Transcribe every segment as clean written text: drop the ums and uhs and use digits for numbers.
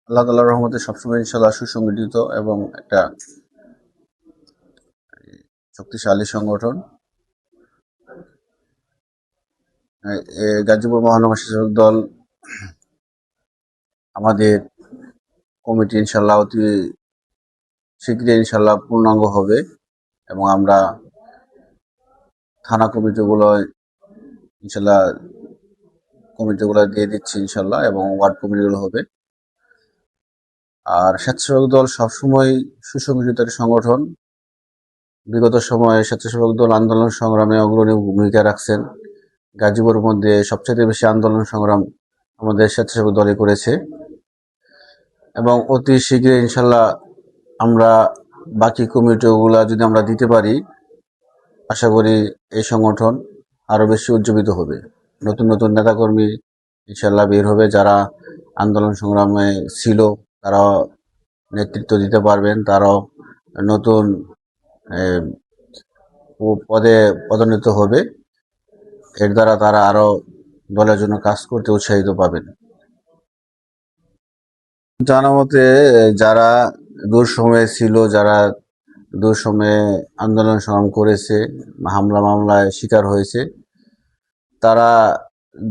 আল্লাহ তাআলার রহমতে সবসময় ইনশাআল্লাহ সুসংগঠিত এবং একটা শক্তিশালী সংগঠন। গাজীপুর মহানগর স্বেচ্ছাসেবক দল আমাদের কমিটি ইনশাআল্লাহ অতি শীঘ্রই ইনশাআল্লাহ পূর্ণাঙ্গ হবে এবং আমরা থানা কমিটিগুলো ইনশাআল্লাহ দিয়ে দিচ্ছি ইনশাআল্লাহ এবং ওয়ার্ড কমিটিগুলো হবে। আর স্বেচ্ছাসেবক দল সবসময় সুসংগঠিত সংগঠন। বিগত সময়ে স্বেচ্ছাসেবক দল আন্দোলন সংগ্রামে অগ্রণী ভূমিকা রাখছেন। গাজীপুরের মধ্যে সবচেয়ে বেশি আন্দোলন সংগ্রাম আমাদের স্বেচ্ছাসেবক দলই করেছে এবং অতি শীঘ্রই ইনশাআল্লাহ আমরা বাকি কমিটিগুলা যদি আমরা দিতে পারি, আশা করি এই সংগঠন আরো বেশি উজ্জীবিত হবে। নতুন নতুন নেতাকর্মী ইনশাআল্লাহ বের হবে, যারা আন্দোলন সংগ্রামে ছিল তারা নেতৃত্ব দিতে পারবেন, তারাও নতুন পদে পদোন্নীত হবে। এর দ্বারা তারা আরো দলের জন্য কাজ করতে উৎসাহিত পাবেন। জানা মতে যারা দূর সময়ে ছিল, যারা দূর সময়ে আন্দোলন সংগ্রাম করেছে, হামলা মামলায় শিকার হয়েছে, তারা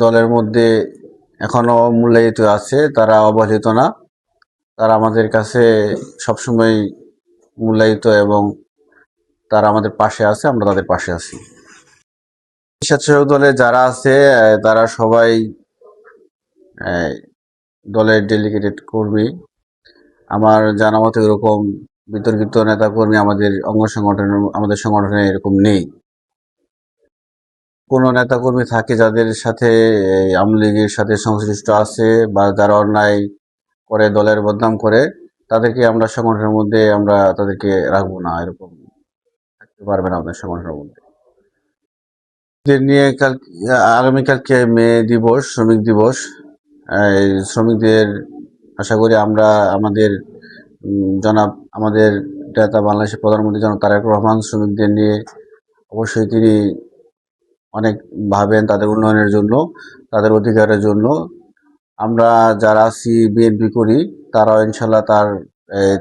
দলের মধ্যে এখনো মূল্যায়িত আছে, তারা অবহেলিত না। তারা আমাদের কাছে সবসময় মূল্যায়িত এবং তারা আমাদের পাশে আছে, আমরা তাদের পাশে আছি। স্বেচ্ছাসেবক দলে যারা আছে তারা সবাই দলের ডেলিগেটেড কর্মী। আমার জানা মতে এরকম বিতর্কিত নেতাকর্মী আমাদের আমাদের সংগঠনে এরকম নেই। কোনো নেতাকর্মী থাকে যাদের সাথে আওয়ামী লীগের সাথে সংশ্লিষ্ট আছে বা যারা অন্যায় করে দলের বদনাম করে, তাদেরকে আমরা সংগঠনের মধ্যে আমরা তাদেরকে রাখবো না, এরকম থাকতে পারবে না আমাদের সংগঠনের মধ্যে। নিয়ে আগামীকালকে মে দিবস, শ্রমিক দিবস। শ্রমিকদের আশা করি আমরা আমাদের নেতা বাংলাদেশের প্রধানমন্ত্রী জনাব তারেক রহমান শ্রমিকদের নিয়ে অবশ্যই তিনি অনেক ভাবেন তাদের উন্নয়নের জন্য, তাদের অধিকারের জন্য। আমরা যারা আছি বিএনপি করি, তারাও ইনশাল্লাহ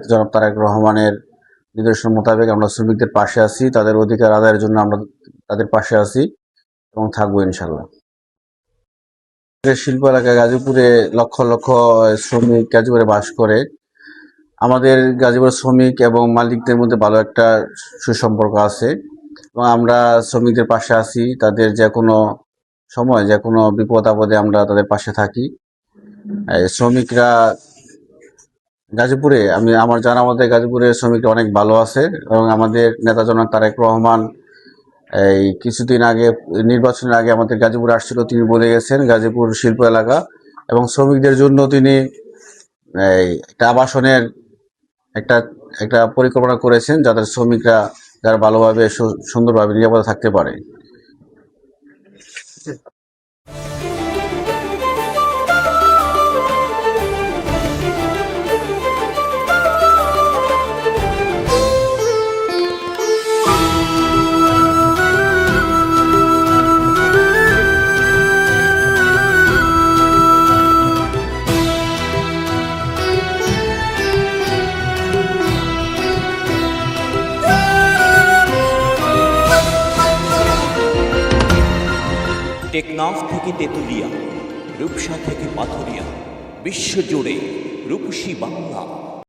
জনাব তারেক রহমানের নির্দেশন মোতাবেক আমরা শ্রমিকদের পাশে আছি, তাদের অধিকার আদায়ের জন্য আমরা তাদের পাশে আছি এবং থাকবো ইনশাল্লাহ। শিল্প এলাকায় গাজীপুরে লক্ষ লক্ষ শ্রমিক গাজীপুরে বাস করে। আমাদের গাজীপুর শ্রমিক এবং মালিকদের মধ্যে ভালো একটা সুসম্পর্ক আছে এবং আমরা শ্রমিকদের পাশে আছি। তাদের যে কোনো সময় যে কোনো বিপদ আপদে আমরা তাদের পাশে থাকি। শ্রমিকরা গাজীপুরে আমার জানা মতে গাজীপুরের শ্রমিকরা অনেক ভালো আছে এবং আমাদের নেতা জনাব তারেক রহমান এই কিছুদিন আগে নির্বাচনের আগে আমাদের গাজীপুরে আসছিল, তিনি বলে গেছেন গাজীপুর শিল্প এলাকা এবং শ্রমিকদের জন্য তিনি একটা আবাসনের একটা পরিকল্পনা করেছেন, যাদের শ্রমিকরা যারা ভালোভাবে সুন্দরভাবে নিরাপদে থাকতে পারে। টেকনাফ থেকে তেতুলিয়া, রূপসা থেকে পাথুরিয়া, বিশ্বজুড়ে রূপসী বাংলা।